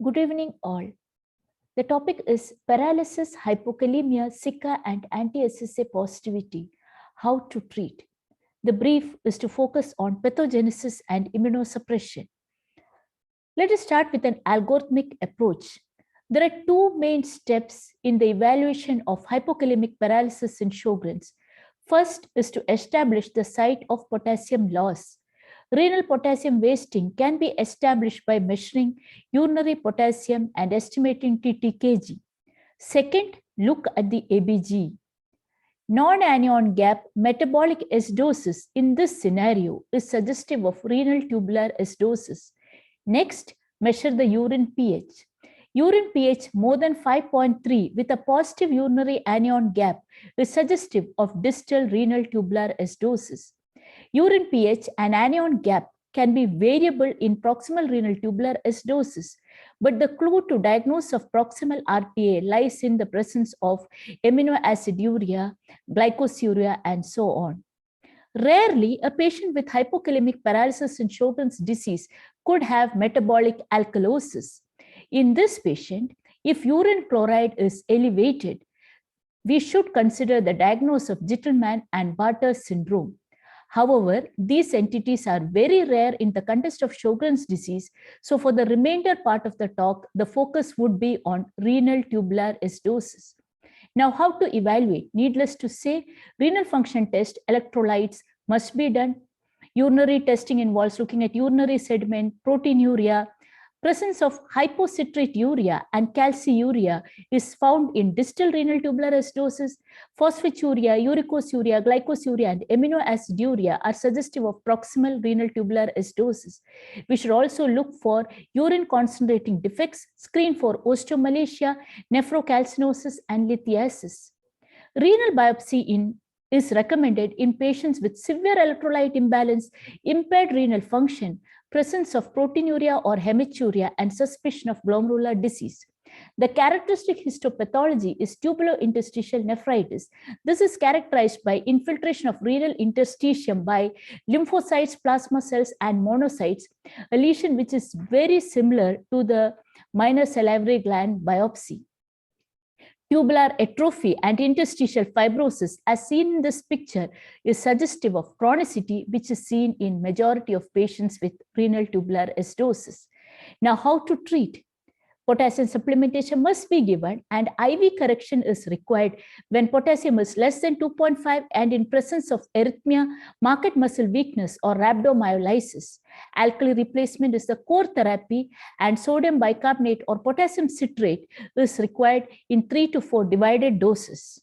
Good evening, all. The topic is paralysis, hypokalemia, Zika, and anti-SSA positivity. How to treat. The brief is to focus on pathogenesis and immunosuppression. Let us start with an algorithmic approach. There are two main steps in the evaluation of hypokalemic paralysis in Sjogren's. First is to establish the site of potassium loss. Renal potassium wasting can be established by measuring urinary potassium and estimating TTKG. Second, look at the ABG. Non-anion gap metabolic acidosis in this scenario is suggestive of renal tubular acidosis. Next, measure the urine pH. Urine pH more than 5.3 with a positive urinary anion gap is suggestive of distal renal tubular acidosis. Urine pH and anion gap can be variable in proximal renal tubular acidosis, but the clue to diagnosis of proximal RTA lies in the presence of amino aciduria, glycosuria, and so on. Rarely, a patient with hypokalemic paralysis in Sjogren's disease could have metabolic alkalosis. In this patient, if urine chloride is elevated, we should consider the diagnosis of Gitelman and Barter's syndrome. However, these entities are very rare in the context of Sjogren's disease, so for the remainder part of the talk, the focus would be on renal tubular acidosis. Now, how to evaluate? Needless to say, renal function test, electrolytes must be done. Urinary testing involves looking at urinary sediment, proteinuria. Presence of hypocitrate urea and calciuria is found in distal renal tubular acidosis. Phosphaturia, uricosuriya, glycosuria, and amino aciduria are suggestive of proximal renal tubular acidosis. We should also look for urine concentrating defects, screen for osteomalacia, nephrocalcinosis, and lithiasis. Renal biopsy is recommended in patients with severe electrolyte imbalance, impaired renal function, presence of proteinuria or hematuria, and suspicion of glomerular disease. The characteristic histopathology is tubulointerstitial nephritis. This is characterized by infiltration of renal interstitium by lymphocytes, plasma cells, and monocytes, a lesion which is very similar to the minor salivary gland biopsy. Tubular atrophy and interstitial fibrosis, as seen in this picture, is suggestive of chronicity, which is seen in majority of patients with renal tubular acidosis. Now, how to treat? Potassium supplementation must be given, and IV correction is required when potassium is less than 2.5 and in presence of arrhythmia, marked muscle weakness, or rhabdomyolysis. Alkali replacement is the core therapy, and sodium bicarbonate or potassium citrate is required in 3 to 4 divided doses.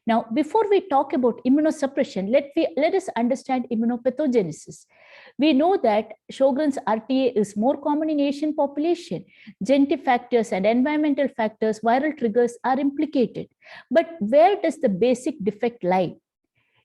Now, before we talk about immunosuppression, let us understand immunopathogenesis. We know that Sjogren's RTA is more common in Asian population. Genetic factors and environmental factors, viral triggers are implicated. But where does the basic defect lie?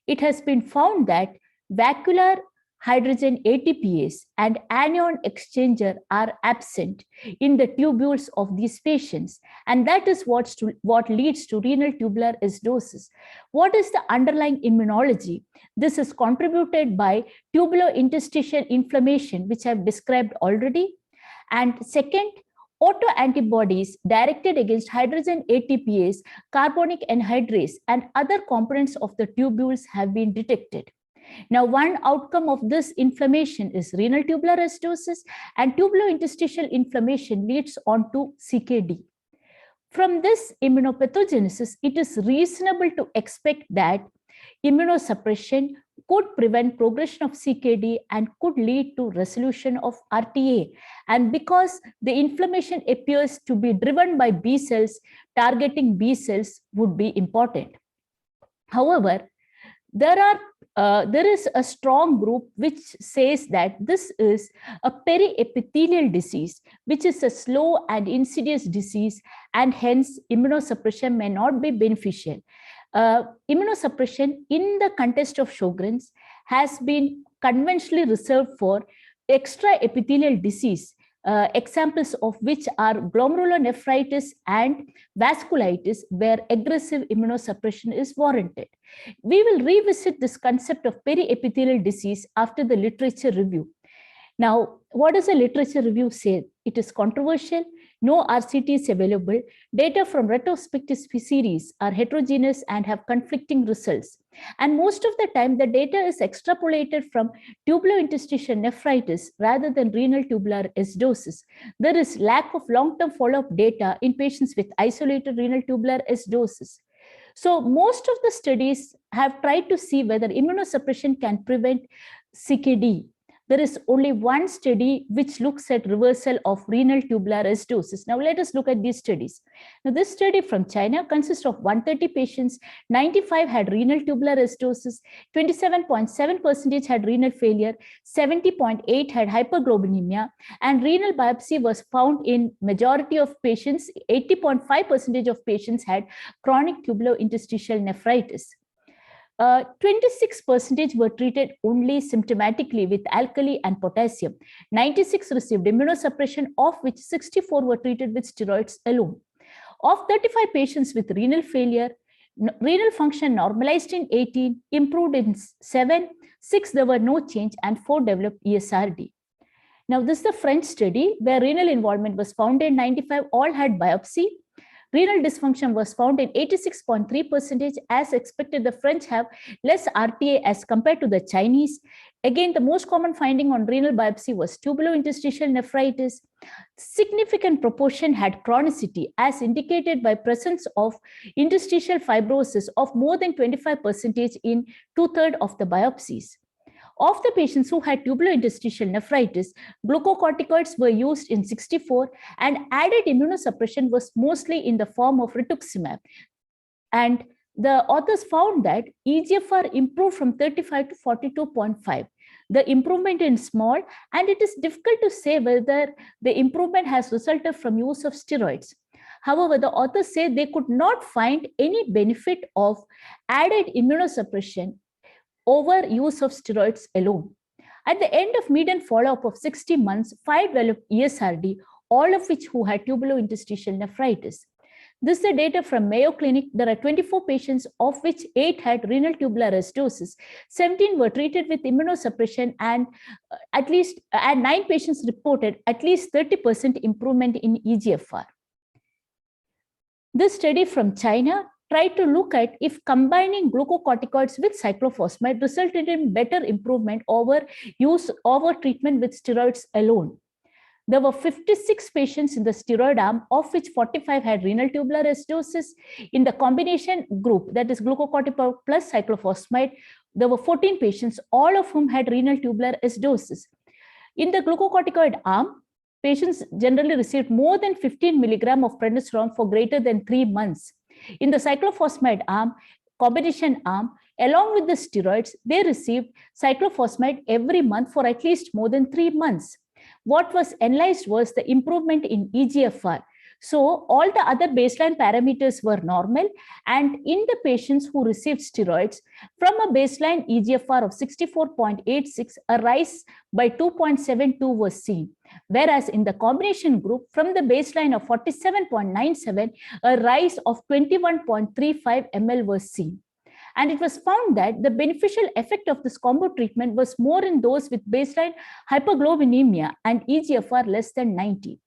It has been found that vacuolar hydrogen ATPase and anion exchanger are absent in the tubules of these patients, and that is what leads to renal tubular acidosis. What is the underlying immunology? This is contributed by tubulointerstitial inflammation, which I've described already. And second, autoantibodies directed against hydrogen ATPase, carbonic anhydrase, and other components of the tubules have been detected. Now, one outcome of this inflammation is renal tubular acidosis, and tubulointerstitial inflammation leads on to CKD. From this immunopathogenesis, it is reasonable to expect that immunosuppression could prevent progression of CKD and could lead to resolution of RTA. And because the inflammation appears to be driven by B cells, targeting B cells would be important. However, there is a strong group which says that this is a periepithelial disease, which is a slow and insidious disease, and hence immunosuppression may not be beneficial. Immunosuppression in the context of Sjogren's has been conventionally reserved for extraepithelial disease, examples of which are glomerulonephritis and vasculitis, where aggressive immunosuppression is warranted. We will revisit this concept of periepithelial disease after the literature review. Now, what does the literature review say? It is controversial. No RCT is available. Data from retrospective series are heterogeneous and have conflicting results. And most of the time, the data is extrapolated from tubulointerstitial nephritis rather than renal tubular acidosis. There is lack of long-term follow-up data in patients with isolated renal tubular acidosis. So most of the studies have tried to see whether immunosuppression can prevent CKD. There is only one study which looks at reversal of renal tubular acidosis. Now let us look at these studies. Now this study from China consists of 130 patients, 95 had renal tubular acidosis, 27.7% had renal failure, 70.8 had hyperglobulinemia, and renal biopsy was found in majority of patients. 80.5% of patients had chronic tubulointerstitial nephritis. 26% were treated only symptomatically with alkali and potassium. 96 received immunosuppression, of which 64 were treated with steroids alone. Of 35 patients with renal failure, renal function normalized in 18, improved in 7, 6 there were no change, and 4 developed ESRD. Now this is the French study where renal involvement was found in 95, all had biopsy. Renal dysfunction was found in 86.3%. As expected, the French have less RTA as compared to the Chinese. Again, the most common finding on renal biopsy was tubulointerstitial nephritis. Significant proportion had chronicity as indicated by presence of interstitial fibrosis of more than 25% in 2/3 of the biopsies. Of the patients who had tubulointerstitial nephritis, glucocorticoids were used in 64, and added immunosuppression was mostly in the form of rituximab. And the authors found that EGFR improved from 35 to 42.5. The improvement is small, and it is difficult to say whether the improvement has resulted from use of steroids. However, the authors say they could not find any benefit of added immunosuppression over use of steroids alone. At the end of median follow-up of 60 months, 5 developed ESRD, all of which who had tubulointerstitial nephritis. This is the data from Mayo Clinic. There are 24 patients, of which 8 had renal tubular acidosis. 17 were treated with immunosuppression, and 9 patients reported at least 30% improvement in EGFR. This study from China tried to look at if combining glucocorticoids with cyclophosphamide resulted in better improvement over treatment with steroids alone. There were 56 patients in the steroid arm, of which 45 had renal tubular acidosis. In the combination group, that is glucocorticoid plus cyclophosphamide, there were 14 patients, all of whom had renal tubular acidosis. In the glucocorticoid arm, patients generally received more than 15 milligrams of prednisolone for greater than 3 months. In the cyclophosphamide arm, combination arm, along with the steroids, they received cyclophosphamide every month for at least more than 3 months. What was analyzed was the improvement in EGFR. So all the other baseline parameters were normal, and in the patients who received steroids, from a baseline EGFR of 64.86, a rise by 2.72 was seen. Whereas in the combination group, from the baseline of 47.97, a rise of 21.35 ml was seen. And it was found that the beneficial effect of this combo treatment was more in those with baseline hyperglobulinemia and EGFR less than 90.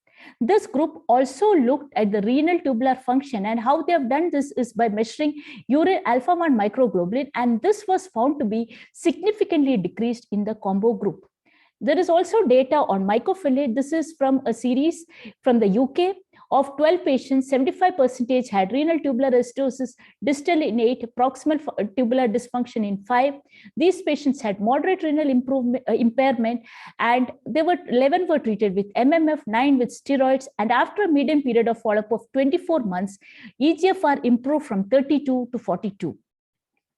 This group also looked at the renal tubular function, and how they have done this is by measuring urine alpha-1 microglobulin, and this was found to be significantly decreased in the combo group. There is also data on mycophenolate. This is from a series from the UK. Of 12 patients, 75% had renal tubular acidosis, distal in 8, proximal tubular dysfunction in 5. These patients had moderate renal impairment, and 11 were treated with MMF, 9 with steroids, and after a median period of follow-up of 24 months, EGFR improved from 32 to 42.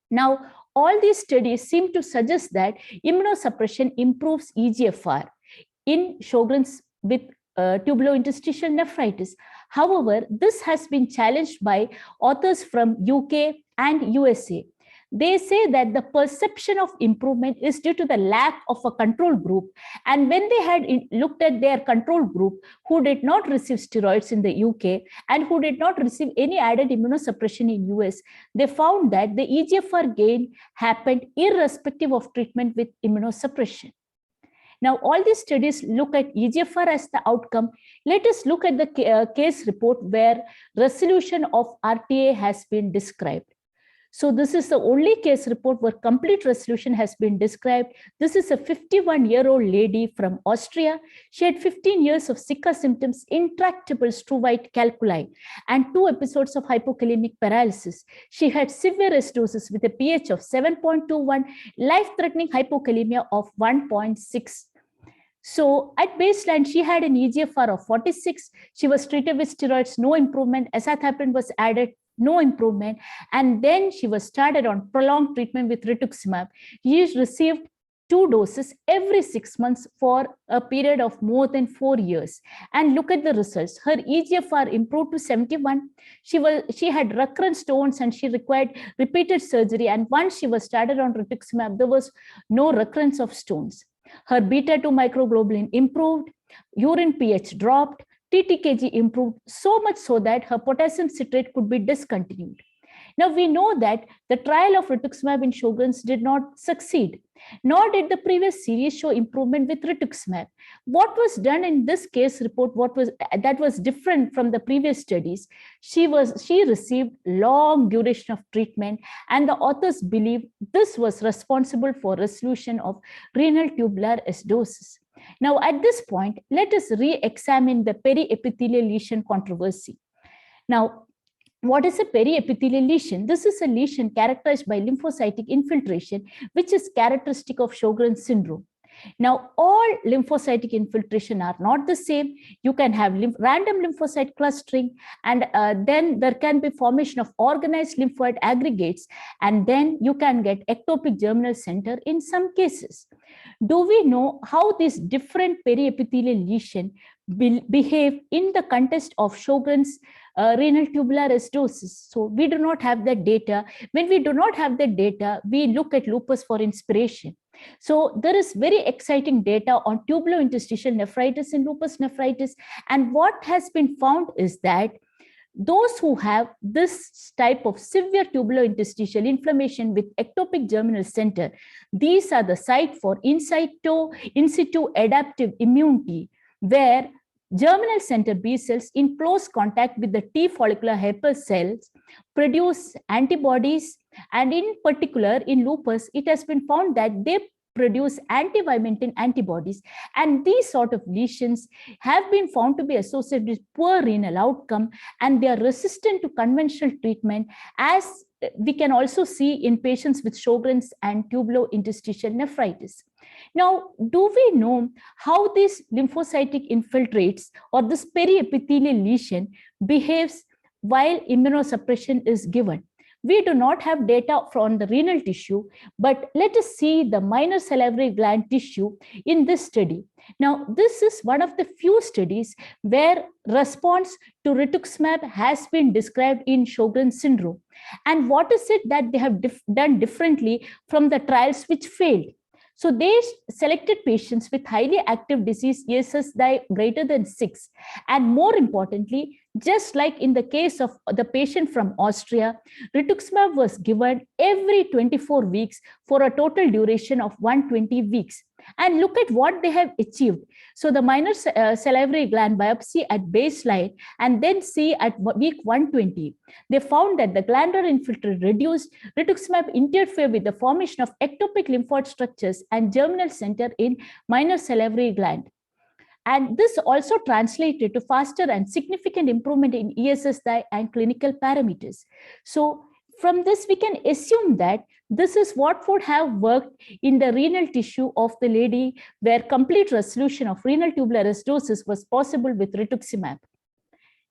Now, all these studies seem to suggest that immunosuppression improves EGFR in Sjogren's with tubulointerstitial nephritis. However, this has been challenged by authors from UK and USA. They say that the perception of improvement is due to the lack of a control group. And when they had looked at their control group who did not receive steroids in the UK and who did not receive any added immunosuppression in US, they found that the EGFR gain happened irrespective of treatment with immunosuppression. Now, all these studies look at EGFR as the outcome. Let us look at the case report where resolution of RTA has been described. So this is the only case report where complete resolution has been described. This is a 51-year-old lady from Austria. She had 15 years of Zika symptoms, intractable Struve calculi, and 2 episodes of hypokalemic paralysis. She had severe acidosis with a pH of 7.21, life-threatening hypokalemia of 1.6. So at baseline, she had an EGFR of 46. She was treated with steroids, no improvement. Azathioprine was added, no improvement. And then she was started on prolonged treatment with rituximab. She received 2 doses every 6 months for a period of more than 4 years. And look at the results. Her EGFR improved to 71. She had recurrent stones and she required repeated surgery. And once she was started on rituximab, there was no recurrence of stones. Her beta-2 microglobulin improved, urine pH dropped, TTKG improved, so much so that her potassium citrate could be discontinued. Now, we know that the trial of rituximab in Sjogren's did not succeed, nor did the previous series show improvement with rituximab. What was done in this case report, that was different from the previous studies, she received long duration of treatment, and the authors believe this was responsible for resolution of renal tubular acidosis. Now, at this point, let us re-examine the periepithelial lesion controversy. Now, what is a periepithelial lesion? This is a lesion characterized by lymphocytic infiltration, which is characteristic of Sjogren's syndrome. Now, all lymphocytic infiltration are not the same. You can have random lymphocyte clustering, and then there can be formation of organized lymphoid aggregates, and then you can get ectopic germinal center in some cases. Do we know how these different periepithelial lesions behave in the context of Sjogren's renal tubular acidosis? So we do not have that data. When we do not have that data, we look at lupus for inspiration. So there is very exciting data on tubulointerstitial nephritis in lupus nephritis. And what has been found is that those who have this type of severe tubulointerstitial inflammation with ectopic germinal center, these are the site for in situ adaptive immunity, where germinal center B cells in close contact with the T follicular helper cells produce antibodies, and in particular in lupus, it has been found that they produce anti-vimentin antibodies, and these sort of lesions have been found to be associated with poor renal outcome, and they are resistant to conventional treatment, as we can also see in patients with Sjogren's and tubulointerstitial nephritis. Now, do we know how this lymphocytic infiltrates or this periepithelial lesion behaves while immunosuppression is given? We do not have data from the renal tissue, but let us see the minor salivary gland tissue in this study. Now, this is one of the few studies where response to rituximab has been described in Sjogren's syndrome. And what is it that they have done differently from the trials which failed? So they selected patients with highly active disease ESSDAI greater than 6. And more importantly, just like in the case of the patient from Austria, rituximab was given every 24 weeks for a total duration of 120 weeks. And look at what they have achieved. So the minor salivary gland biopsy at baseline and then see at week 120, they found that the glandular infiltrate reduced, rituximab interfered with the formation of ectopic lymphoid structures and germinal center in minor salivary gland. And this also translated to faster and significant improvement in ESSDAI and clinical parameters. So from this, we can assume that this is what would have worked in the renal tissue of the lady, where complete resolution of renal tubular acidosis was possible with rituximab.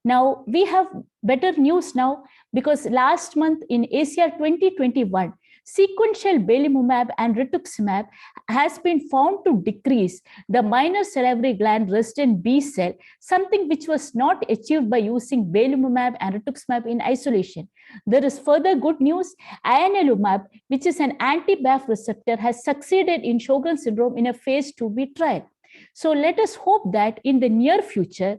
Now, we have better news now, because last month in ACR 2021, sequential belimumab and rituximab has been found to decrease the minor salivary gland resident B cell, something which was not achieved by using belimumab and rituximab in isolation. There is further good news. Ianalumab, which is an anti-BAFF receptor, has succeeded in Sjogren's syndrome in a phase 2b trial. So let us hope that in the near future,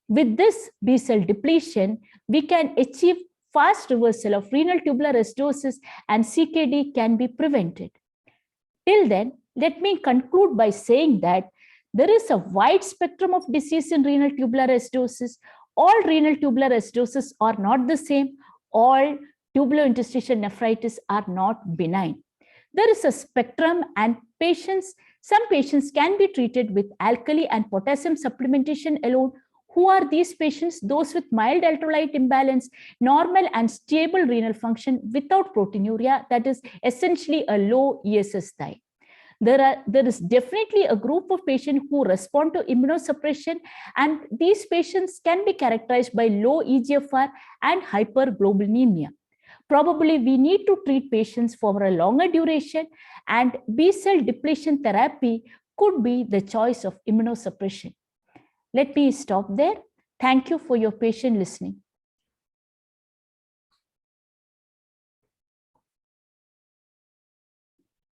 with this B cell depletion, we can achieve fast reversal of renal tubular acidosis and CKD can be prevented. Till then, Let me conclude by saying that there is a wide spectrum of disease in renal tubular acidosis. All renal tubular acidosis are not the same. All tubulointerstitial nephritis are not benign. There is a spectrum, and some patients can be treated with alkali and potassium supplementation alone. Who are these patients? Those with mild electrolyte imbalance, normal and stable renal function without proteinuria, that is essentially a low ESS diet. There is definitely a group of patients who respond to immunosuppression, and these patients can be characterized by low EGFR and hyperglobulinemia. Probably we need to treat patients for a longer duration, and B-cell depletion therapy could be the choice of immunosuppression. Let me stop there. Thank you for your patient listening.